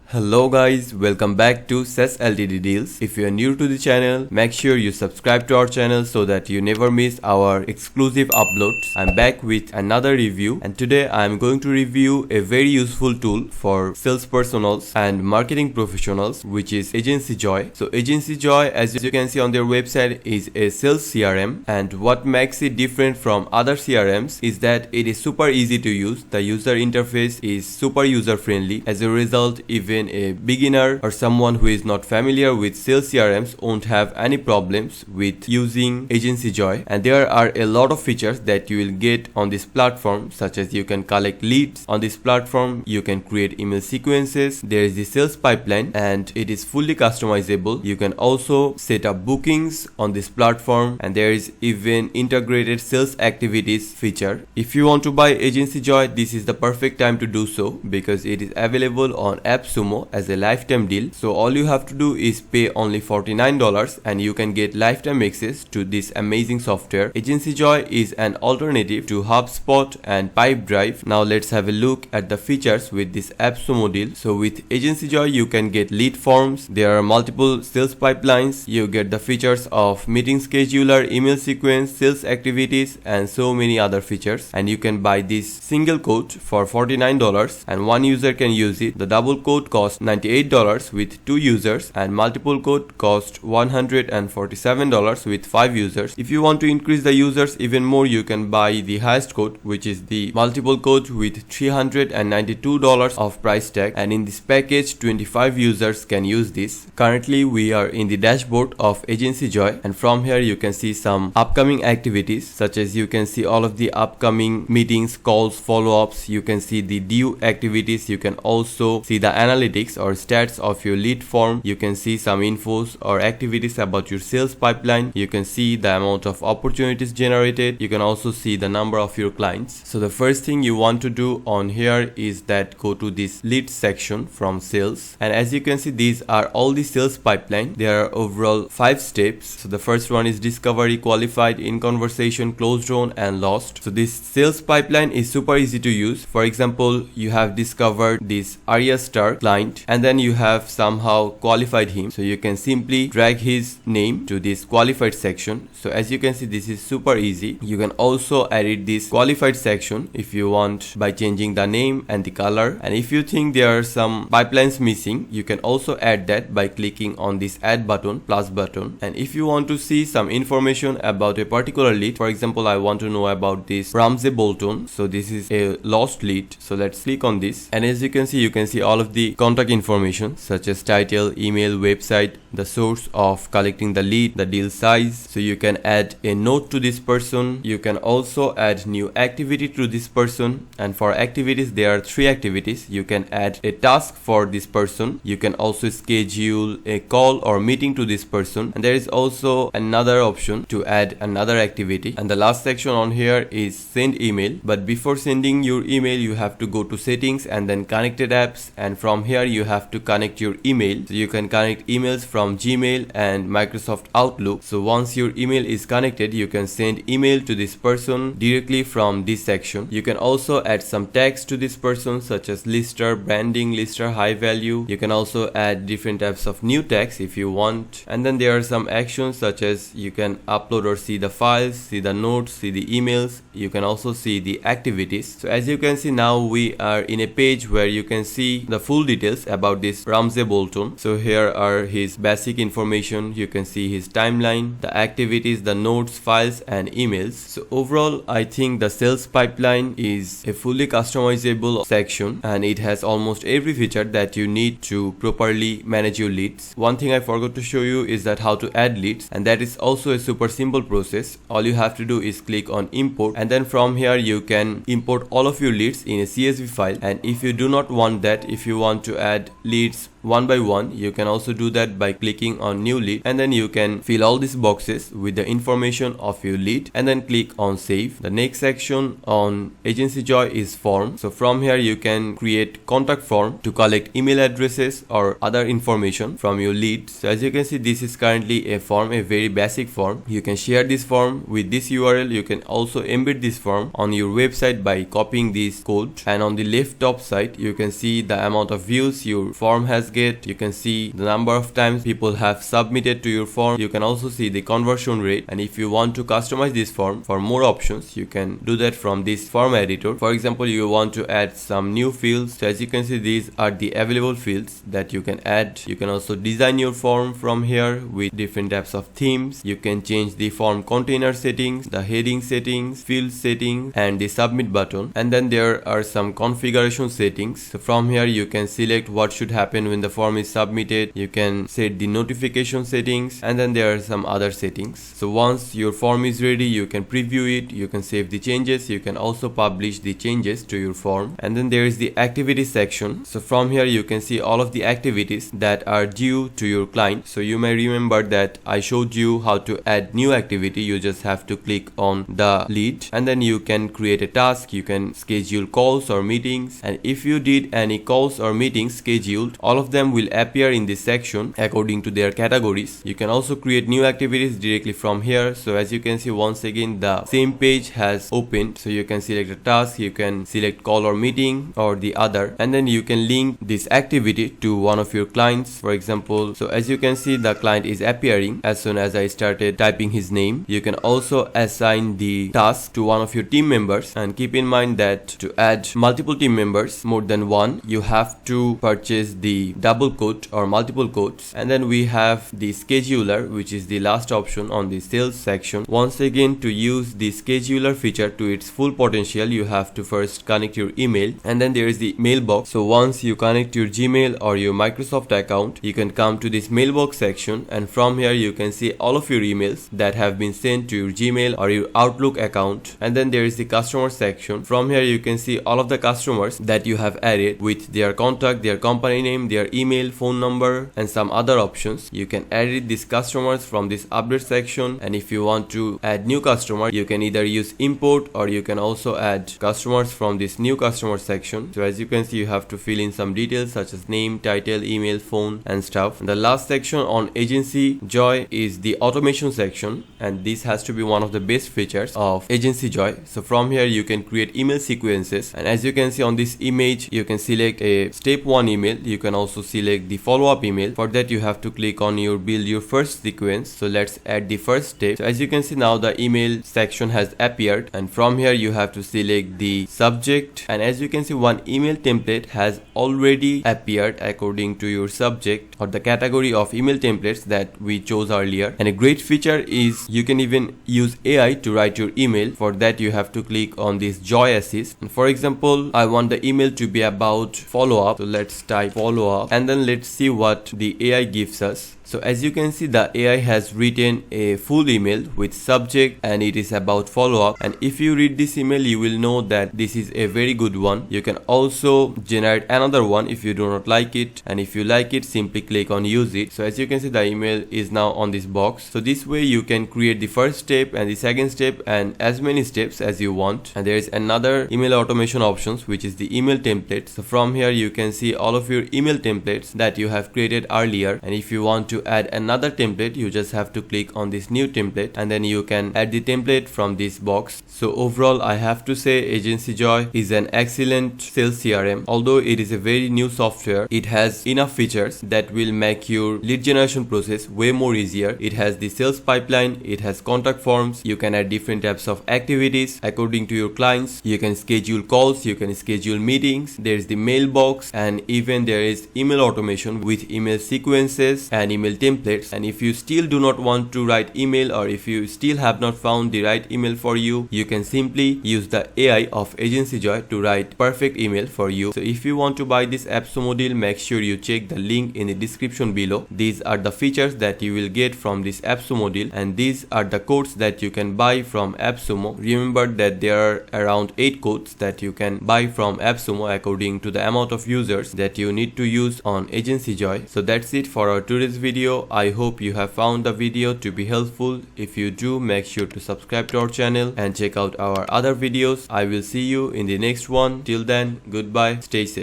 Hello guys, welcome back to SES Ltd Deals. If you are new to the channel, make sure you subscribe to our channel so that you never miss our exclusive uploads. I'm back with another review, and today I'm going to review a very useful tool for sales personals and marketing professionals, which is Agencyjoy. So Agencyjoy, as you can see on their website, is a sales CRM, and what makes it different from other CRMs is that it is super easy to use. The user interface is super user friendly. As a result, even a beginner or someone who is not familiar with sales CRMs won't have any problems with using Agencyjoy. And there are a lot of features that you will get on this platform, such as you can collect leads on this platform, you can create email sequences, there is the sales pipeline, and it is fully customizable. You can also set up bookings on this platform, and there is even integrated sales activities feature. If you want to buy Agencyjoy, this is the perfect time to do so because it is available on Appsumo as a lifetime deal. So all you have to do is pay only $49 and you can get lifetime access to this amazing software. Agencyjoy is an alternative to HubSpot and Pipedrive. Now let's have a look at the features with this Appsumo deal. So with Agencyjoy you can get lead forms, there are multiple sales pipelines, you get the features of meeting scheduler, email sequence, sales activities, and so many other features. And you can buy this single code for $49 and one user can use it. The double code costs $98 with 2 users, and multiple code costs $147 with 5 users. If you want to increase the users even more, you can buy the highest code, which is the multiple code with $392 of price tag, and in this package 25 users can use this. Currently we are in the dashboard of Agencyjoy, and from here you can see some upcoming activities, such as you can see all of the upcoming meetings, calls, follow-ups, you can see the due activities, you can also see the analytics or stats of your lead form, you can see some infos or activities about your sales pipeline, you can see the amount of opportunities generated, you can also see the number of your clients. So the first thing you want to do on here is that go to this lead section from sales, and as you can see these are all the sales pipeline. There are overall 5 steps. So the first one is discovery, qualified, in conversation, closed on, and lost. So this sales pipeline is super easy to use. For example, you have discovered this Arya Star client and then you have somehow qualified him, so you can simply drag his name to this qualified section. So as you can see this is super easy. You can also edit this qualified section if you want by changing the name and the color, and if you think there are some pipelines missing you can also add that by clicking on this add button, plus button. And if you want to see some information about a particular lead, for example I want to know about this Ramsey Bolton, so this is a lost lead, so let's click on this, and as you can see all of the contact information such as title, email, website, the source of collecting the lead, the deal size. So you can add a note to this person, you can also add new activity to this person, and for activities there are 3 activities. You can add a task for this person, you can also schedule a call or meeting to this person, and there is also another option to add another activity. And the last section on here is send email, but before sending your email you have to go to settings and then connected apps, and from here you have to connect your email. So you can connect emails from Gmail and Microsoft Outlook. So once your email is connected you can send email to this person directly from this section. You can also add some tags to this person such as lister, branding, lister, high value. You can also add different types of new tags if you want, and then there are some actions such as you can upload or see the files, see the notes, see the emails, you can also see the activities. So as you can see now we are in a page where you can see the full details about this Ramsey Bolton. So here are his basic information, you can see his timeline, the activities, the notes, files, and emails. So overall I think the sales pipeline is a fully customizable section, and it has almost every feature that you need to properly manage your leads. One thing I forgot to show you is that how to add leads, and that is also a super simple process. All you have to do is click on import, and then from here you can import all of your leads in a CSV file. And if you do not want that, if you want to add leads one by one. You can also do that by clicking on new lead, and then you can fill all these boxes with the information of your lead and then click on save. The next section on Agencyjoy is form. So from here you can create contact form to collect email addresses or other information from your lead. So as you can see, this is currently a form, a very basic form. You can share this form with this URL. You can also embed this form on your website by copying this code, and on the left top side you can see the amount of views your form has get. You can see the number of times people have submitted to your form. You can also see the conversion rate, and if you want to customize this form for more options, you can do that from this form editor. For example, you want to add some new fields. So as you can see, these are the available fields that you can add. You can also design your form from here with different types of themes. You can change the form container settings, the heading settings, field settings, and the submit button. And then there are some configuration settings. So from here you can select what should happen when the form is submitted. You can set the notification settings, and then there are some other settings. So once your form is ready, you can preview it, you can save the changes, you can also publish the changes to your form. And then there is the activity section. So from here you can see all of the activities that are due to your client. So you may remember that I showed you how to add new activity. You just have to click on the lead, and then you can create a task. You can schedule calls or meetings, and if you did any calls or meetings scheduled, all of them will appear in this section according to their categories. You can also create new activities directly from here. So as you can see, once again the same page has opened. So you can select a task, you can select call or meeting or the other, and then you can link this activity to one of your clients, for example. So as you can see, the client is appearing as soon as I started typing his name. You can also assign the task to one of your team members, and keep in mind that to add multiple team members, more than one, you have to purchase the double quote or multiple quotes. And then we have the scheduler, which is the last option on the sales section. Once again, to use the scheduler feature to its full potential, you have to first connect your email, and then there is the mailbox. So once you connect your Gmail or your Microsoft account, you can come to this mailbox section, and from here you can see all of your emails that have been sent to your Gmail or your Outlook account. And then there is the customer section. From here you can see all of the customers that you have added with their contact, their company name, their email, phone number, and some other options. You can edit these customers from this update section, and if you want to add new customer, you can either use import or you can also add customers from this new customer section. So as you can see, you have to fill in some details such as name, title, email, phone, and stuff. And the last section on Agencyjoy is the automation section, and this has to be one of the best features of Agencyjoy. So from here you can create email sequences, and as you can see on this image, you can select a step 1 email. You can also select the follow-up email. For that you have to click on your build your first sequence. So let's add the first step. So as you can see, now the email section has appeared, and from here you have to select the subject, and as you can see, one email template has already appeared according to your subject or the category of email templates that we chose earlier. And a great feature is you can even use AI to write your email. For that you have to click on this Joy Assist, and for example, I want the email to be about follow-up. So let's type follow-up, and then let's see what the AI gives us. So as you can see, the AI has written a full email with subject, and it is about follow-up. And if you read this email, you will know that this is a very good one. You can also generate another one if you do not like it, and if you like it, simply click on use it. So as you can see, the email is now on this box. So this way you can create the first step and the second step and as many steps as you want. And there is another email automation options, which is the email template. So from here you can see all of your email templates that you have created earlier, and if you want to add another template, you just have to click on this new template, and then you can add the template from this box. So overall, I have to say Agencyjoy is an excellent sales CRM. Although it is a very new software, it has enough features that will make your lead generation process way more easier. It has the sales pipeline, it has contact forms, you can add different types of activities according to your clients, you can schedule calls, you can schedule meetings, there is the mailbox, and even there is email automation with email sequences and email email templates. And if you still do not want to write email, or if you still have not found the right email for you, you can simply use the AI of Agencyjoy to write perfect email for you. So if you want to buy this Appsumo deal, make sure you check the link in the description below. These are the features that you will get from this Appsumo deal, and these are the codes that you can buy from Appsumo. Remember that there are around 8 codes that you can buy from Appsumo according to the amount of users that you need to use on Agencyjoy. So that's it for our today's video. I hope you have found the video to be helpful. If you do, make sure to subscribe to our channel and check out our other videos. I will see you in the next one. Till then, goodbye, stay safe.